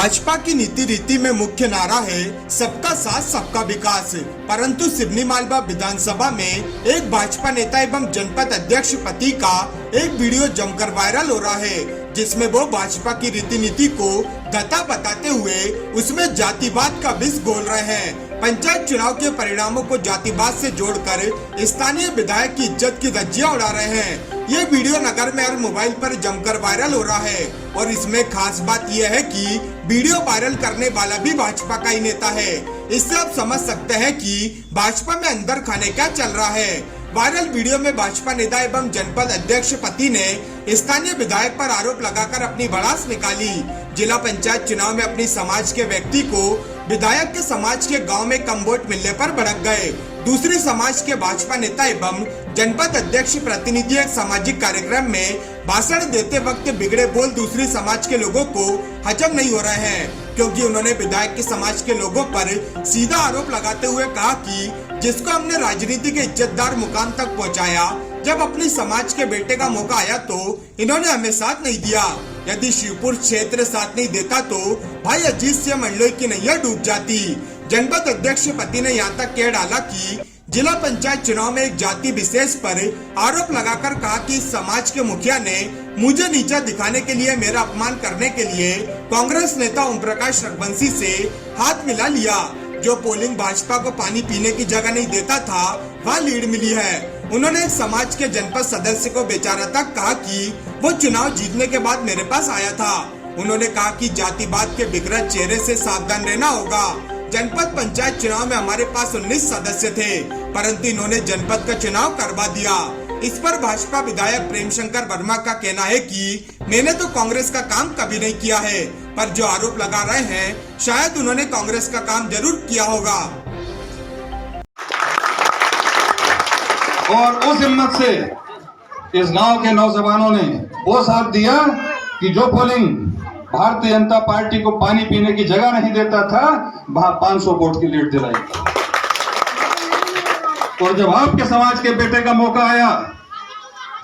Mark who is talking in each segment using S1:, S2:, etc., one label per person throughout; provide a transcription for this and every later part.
S1: भाजपा की नीति रीति में मुख्य नारा है सबका साथ सबका विकास। परंतु सिवनी मालवा विधानसभा में एक भाजपा नेता एवं जनपद अध्यक्ष पति का एक वीडियो जमकर वायरल हो रहा है, जिसमें वो भाजपा की रीति नीति को गता बताते हुए उसमें जातिवाद का विष घोल रहे हैं। पंचायत चुनाव के परिणामों को जातिवाद से जोड़कर स्थानीय विधायक की इज्जत की धज्जियां उड़ा रहे हैं। ये वीडियो नगर में हर मोबाइल पर जमकर वायरल हो रहा है और इसमें खास बात यह है कि वीडियो वायरल करने वाला भी भाजपा का ही नेता है। इससे आप समझ सकते हैं कि भाजपा में अंदर खाने क्या चल रहा है। वायरल वीडियो में भाजपा नेता एवं जनपद अध्यक्ष पति ने स्थानीय विधायक पर आरोप लगाकर अपनी भड़ास निकाली। जिला पंचायत चुनाव में अपनी समाज के व्यक्ति को विधायक के समाज के गांव में कम वोट मिलने पर भड़क गए। दूसरी समाज के भाजपा नेता एवं जनपद अध्यक्ष प्रतिनिधि एक सामाजिक कार्यक्रम में भाषण देते वक्त बिगड़े बोल दूसरी समाज के लोगों को हजम नहीं हो रहे हैं, क्योंकि उन्होंने विधायक के समाज के लोगों पर सीधा आरोप लगाते हुए कहा कि जिसको हमने राजनीति के इज्जतदार मुकाम तक पहुंचाया, जब अपनी समाज के बेटे का मौका आया तो इन्होंने हमें साथ नहीं दिया। यदि शिवपुर क्षेत्र साथ नहीं देता तो भाई अजीत सिंह मंडलोई की नैया डूब जाती। जनपद अध्यक्ष पति ने यहाँ तक कह डाला कि जिला पंचायत चुनाव में एक जाति विशेष पर आरोप लगाकर कहा कि समाज के मुखिया ने मुझे नीचा दिखाने के लिए, मेरा अपमान करने के लिए कांग्रेस नेता ओम प्रकाश रघुवंशी से हाथ मिला लिया। जो पोलिंग भाजपा को पानी पीने की जगह नहीं देता था, वहाँ लीड मिली है। उन्होंने एक समाज के जनपद सदस्य को बेचारा तक कहा कि वो चुनाव जीतने के बाद मेरे पास आया था। उन्होंने कहा कि जातिवाद के बिगड़े चेहरे से सावधान रहना होगा। जनपद पंचायत चुनाव में हमारे पास 19 सदस्य थे, परंतु इन्होंने जनपद का चुनाव करवा दिया। इस पर भाजपा विधायक प्रेम शंकर वर्मा का कहना है कि मैंने तो कांग्रेस का काम कभी नहीं किया है, पर जो आरोप लगा रहे हैं शायद उन्होंने कांग्रेस का काम जरूर किया होगा।
S2: और उस हिम्मत से इस गांव के नौजवानों ने वो साथ दिया कि जो पोलिंग भारतीय जनता पार्टी को पानी पीने की जगह नहीं देता था, वहां 500 वोट की लीड दिलाई। और जब आपके समाज के बेटे का मौका आया,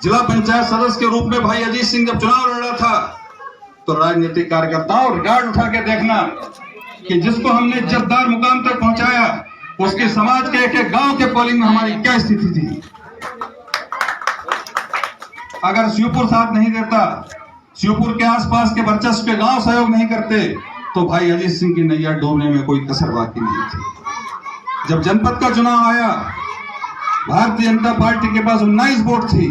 S2: जिला पंचायत सदस्य के रूप में भाई अजीत सिंह जब चुनाव लड़ रहा था, तो राजनीतिक कार्यकर्ताओं रिकॉर्ड उठा के देखना कि जिसको हमने इज्जतदार मुकाम तक पहुंचाया, उसके समाज के एक गांव के पोलिंग में हमारी क्या स्थिति थी। अगर शिवपुर साथ नहीं देता, शिवपुर के आसपास के वर्चस्व के गांव सहयोग नहीं करते, तो भाई अजीत सिंह की नैया डूबने में कोई कसर बाकी नहीं थी। जब जनपद का चुनाव आया, भारतीय जनता पार्टी के पास 19 वोट थी।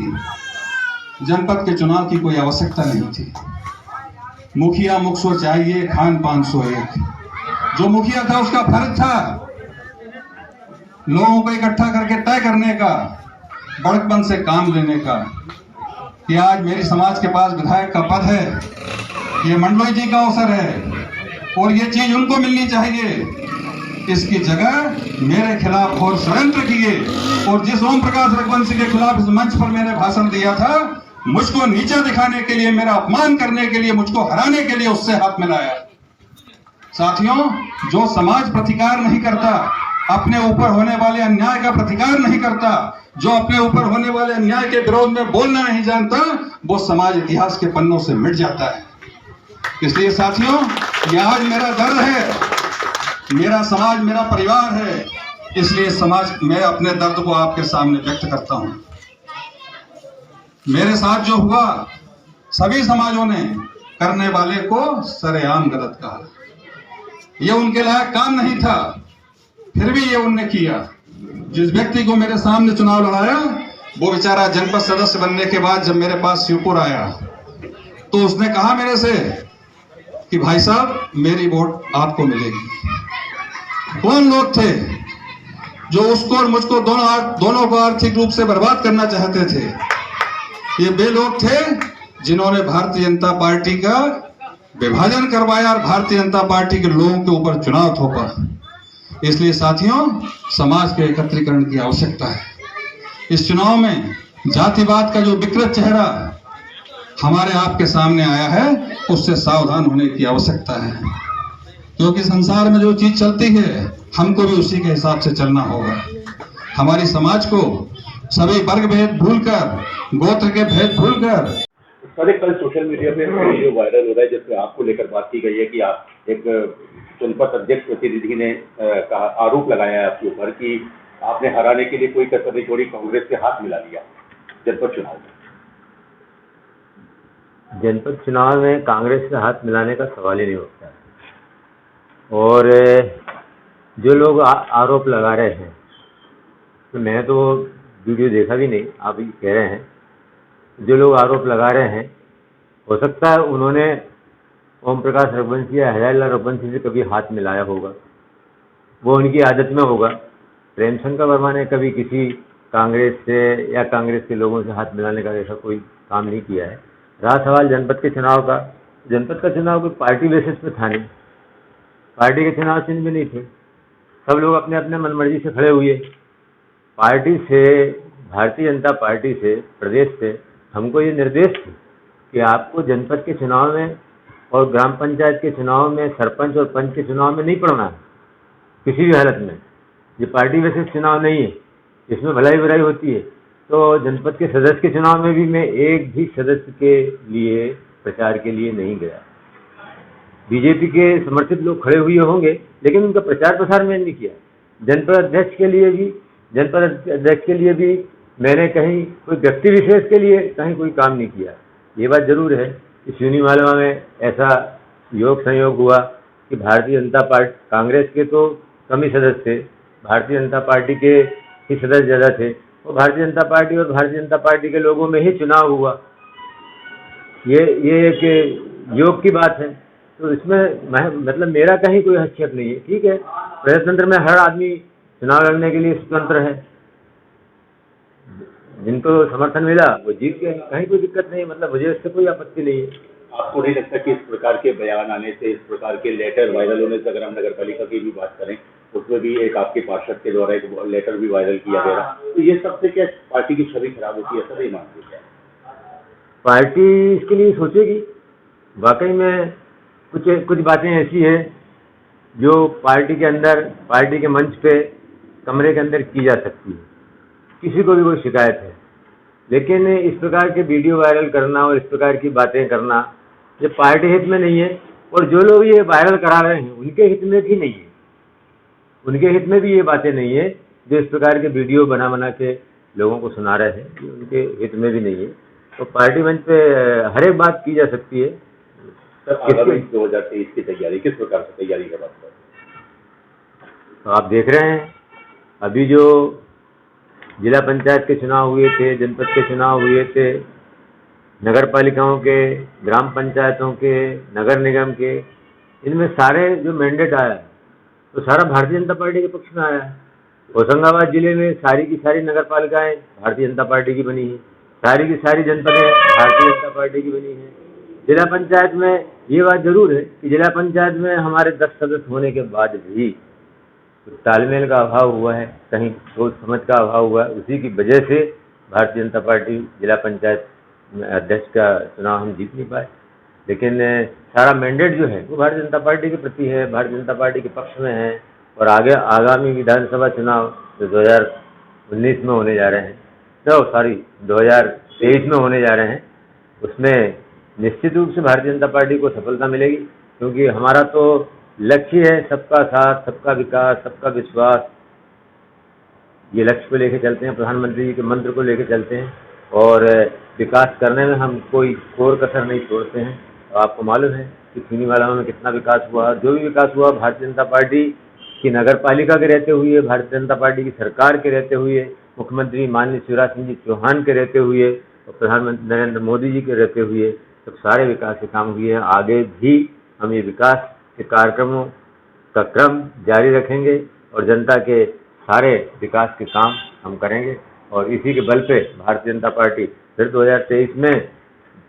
S2: जनपद के चुनाव की कोई आवश्यकता नहीं थी। मुखिया मुखसो चाहिए, खान 501। जो मुखिया था उसका फर्ज था लोगों को इकट्ठा करके तय करने का, बड़कपन से काम लेने का कि आज मेरी समाज के पास विधायक का पद है, ये मंडलोई जी का अवसर है और ये चीज उनको मिलनी चाहिए। इसकी जगह मेरे खिलाफ और षड्यंत्र किए और जिस ओम प्रकाश रघुवंशी के खिलाफ इस मंच पर मैंने भाषण दिया था, मुझको नीचा दिखाने के लिए, मेरा अपमान करने के लिए, मुझको हराने के लिए उससे हाथ मिलाया। साथियों, जो समाज प्रतिकार नहीं करता, अपने ऊपर होने वाले अन्याय का प्रतिकार नहीं करता, जो अपने ऊपर होने वाले अन्याय के विरोध में बोलना नहीं जानता, वो समाज इतिहास के पन्नों से मिट जाता है। इसलिए साथियों, ये आज मेरा दर्द है, मेरा समाज मेरा परिवार है, इसलिए समाज मैं अपने दर्द को आपके सामने व्यक्त करता हूं। मेरे साथ जो हुआ, सभी समाजों ने करने वाले को सरेआम गलत कहा। यह उनके लायक काम नहीं था, फिर भी ये उनने किया। जिस व्यक्ति को मेरे सामने चुनाव लड़ाया, वो बेचारा जनपद सदस्य बनने के बाद जब मेरे पास शिवपुर आया, तो उसने कहा मेरे से कि भाई साहब, मेरी वोट आपको मिलेगी। कौन लोग थे जो उसको और मुझको दोनों को आर्थिक रूप से बर्बाद करना चाहते थे? ये वे लोग थे जिन्होंने भारतीय जनता पार्टी का विभाजन करवाया और भारतीय जनता पार्टी के लोगों के ऊपर चुनाव थोपा। इसलिए साथियों, समाज के एकत्रीकरण की आवश्यकता है। इस चुनाव में जातिवाद का जो विकृत चेहरा हमारे आपके सामने आया है, उससे सावधान होने की आवश्यकता है, क्योंकि संसार में जो चीज चलती है, हमको भी उसी के हिसाब से चलना होगा। हमारी समाज को सभी वर्ग भेद भूलकर, गोत्र के भेद भूलकर।
S3: कल सोशल मीडिया पे वीडियो वायरल हो रहा है जिसमें आपको लेकर बात की गई है कि आप एक जनपद अध्यक्ष प्रतिनिधि ने कहा, आरोप लगाया है आपके ऊपर कि आपने हराने के लिए कोई कसर नहीं छोड़ी, कांग्रेस से हाथ मिला लिया जनपद चुनाव में।
S4: जनपद चुनाव में कांग्रेस से हाथ मिलाने का सवाल ही नहीं उठता है। और जो लोग आरोप लगा रहे हैं, तो मैंने तो वीडियो देखा भी नहीं, आप ये कह रहे हैं। जो लोग आरोप लगा रहे हैं, हो सकता है उन्होंने ओम प्रकाश रघुवंशी या हरियाला रघुवंशी से कभी हाथ मिलाया होगा, वो उनकी आदत में होगा। प्रेमशंकर वर्मा ने कभी किसी कांग्रेस से या कांग्रेस के लोगों से हाथ मिलाने का ऐसा कोई काम नहीं किया है। रहा सवाल जनपद के चुनाव का, जनपद का चुनाव कोई पार्टी बेसिस पे था नहीं, पार्टी के चुनाव चिन्ह भी नहीं थे। सब लोग अपने अपने मनमर्जी से खड़े हुए। पार्टी से, भारतीय जनता पार्टी से, प्रदेश से हमको ये निर्देश थे कि आपको जनपद के चुनाव में और ग्राम पंचायत के चुनाव में, सरपंच और पंच के चुनाव में नहीं पड़ना है किसी भी हालत में। ये पार्टी बेसिस चुनाव नहीं है, इसमें भलाई बुराई होती है। तो जनपद के सदस्य के चुनाव में भी मैं एक भी सदस्य के लिए प्रचार के लिए नहीं गया। बीजेपी के समर्थित लोग खड़े हुए होंगे, लेकिन उनका प्रचार प्रसार मैंने नहीं किया। जनपद अध्यक्ष के लिए भी मैंने कहीं कोई व्यक्ति विशेष के लिए कहीं कोई काम नहीं किया। ये बात जरूर है कि चुनी मालवा में ऐसा योग संयोग हुआ कि भारतीय जनता पार्टी, कांग्रेस के तो कम ही सदस्य थे, भारतीय जनता पार्टी के ही सदस्य ज़्यादा थे, और भारतीय जनता पार्टी और भारतीय जनता पार्टी के लोगों में ही चुनाव हुआ। ये एक योग की बात है। तो इसमें मतलब मेरा कहीं कोई हस्तक्षेप नहीं है। ठीक है, प्रजातंत्र में हर आदमी चुनाव लड़ने के लिए स्वतंत्र है, जिनको समर्थन मिला वो जीत गए, कहीं कोई दिक्कत नहीं है। मतलब मुझे इससे कोई आपत्ति नहीं है।
S3: आपको नहीं लगता कि इस प्रकार के बयान आने से, इस प्रकार के लेटर वायरल होने से, अगर हम नगर पालिका की भी बात करें, उसमें भी एक आपके पार्षद के द्वारा एक लेटर भी वायरल किया गया, तो ये सबसे क्या पार्टी की छवि खराब होती है, ऐसा नहीं मानते क्या?
S4: पार्टी इसके लिए सोचेगी। वाकई में कुछ बातें ऐसी हैं जो पार्टी के अंदर, पार्टी के मंच पे, कमरे के अंदर की जा सकती है, किसी को भी कोई शिकायत है। लेकिन इस प्रकार के वीडियो वायरल करना और इस प्रकार की बातें करना ये पार्टी हित में नहीं है। और जो लोग ये वायरल करा रहे हैं उनके हित में भी नहीं है, उनके हित में भी ये बातें नहीं है। जो इस प्रकार के वीडियो बना के लोगों को सुना रहे हैं, ये उनके हित में भी नहीं है। तो पार्टी मंच पे हर एक बात की जा सकती है।
S3: सर, आगामी 2023 की तैयारी किस प्रकार से तैयारी का बात करें?
S4: तो आप देख रहे हैं, अभी जो जिला पंचायत के चुनाव हुए थे, जनपद के चुनाव हुए थे, नगर पालिकाओं के, ग्राम पंचायतों के, नगर निगम के, इनमें सारे जो मैंडेट आया है तो सारा भारतीय जनता पार्टी के पक्ष में आया है। होशंगाबाद जिले में सारी की सारी नगर पालिकाएं भारतीय जनता पार्टी की बनी है, सारी की सारी जनपदें भारतीय जनता पार्टी की बनी है। जिला पंचायत में ये बात जरूर है कि जिला पंचायत में हमारे 10 सदस्य होने के बाद भी तालमेल का अभाव हुआ है, कहीं सोच समझ का अभाव हुआ है। उसी की वजह से भारतीय जनता पार्टी जिला पंचायत अध्यक्ष का चुनाव हम जीत नहीं पाए। लेकिन सारा मैंडेट जो है वो भारतीय जनता पार्टी के प्रति है, भारतीय जनता पार्टी के पक्ष में है। और आगामी विधानसभा चुनाव जो 2019 में होने जा रहे हैं, 2023 में होने जा रहे हैं, उसमें निश्चित रूप से भारतीय जनता पार्टी को सफलता मिलेगी। क्योंकि हमारा तो लक्ष्य है सबका साथ, सबका विकास, सबका विश्वास। ये लक्ष्य को लेकर चलते हैं, प्रधानमंत्री जी के मंत्र को लेकर चलते हैं, और विकास करने में हम कोई कोर कसर नहीं छोड़ते हैं। और आपको मालूम है कि चीनीवाला में कितना विकास हुआ। जो भी विकास हुआ भारतीय जनता पार्टी की नगर पालिका के रहते हुए, भारतीय जनता पार्टी की सरकार के रहते हुए, मुख्यमंत्री माननीय शिवराज सिंह जी चौहान के रहते हुए और प्रधानमंत्री नरेंद्र मोदी जी के रहते हुए सब सारे विकास के काम हुए हैं। आगे भी हम ये विकास के कार्यक्रमों का क्रम जारी रखेंगे और जनता के सारे विकास के काम हम करेंगे। और इसी के बल पे भारतीय जनता पार्टी फिर 2023 में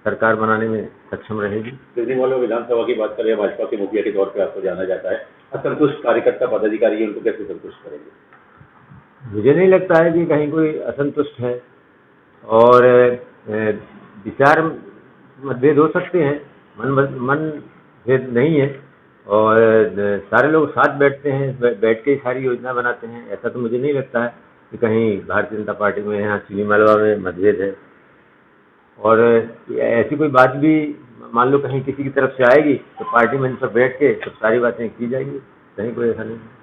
S4: सरकार बनाने में सक्षम रहेगी।
S3: केजरीवाल विधानसभा की बात करें, भाजपा के मुखिया के तौर पर आपको जाना जाता है, असंतुष्ट कार्यकर्ता पदाधिकारी उनको कैसे संतुष्ट करेंगे?
S4: मुझे नहीं लगता है कि कहीं कोई असंतुष्ट है। और विचार मतभेद हो सकते हैं, मन भेद नहीं है। और सारे लोग साथ बैठते हैं, बैठ के ही सारी योजना बनाते हैं। ऐसा तो मुझे नहीं लगता है कि कहीं भारतीय जनता पार्टी में, यहाँ चीनी मालवा में मतभेद है। और ऐसी कोई बात भी मान लो कहीं किसी की तरफ से आएगी तो पार्टी मंच पर बैठ के सब सारी बातें की जाएंगी, कहीं कोई ऐसा नहीं है।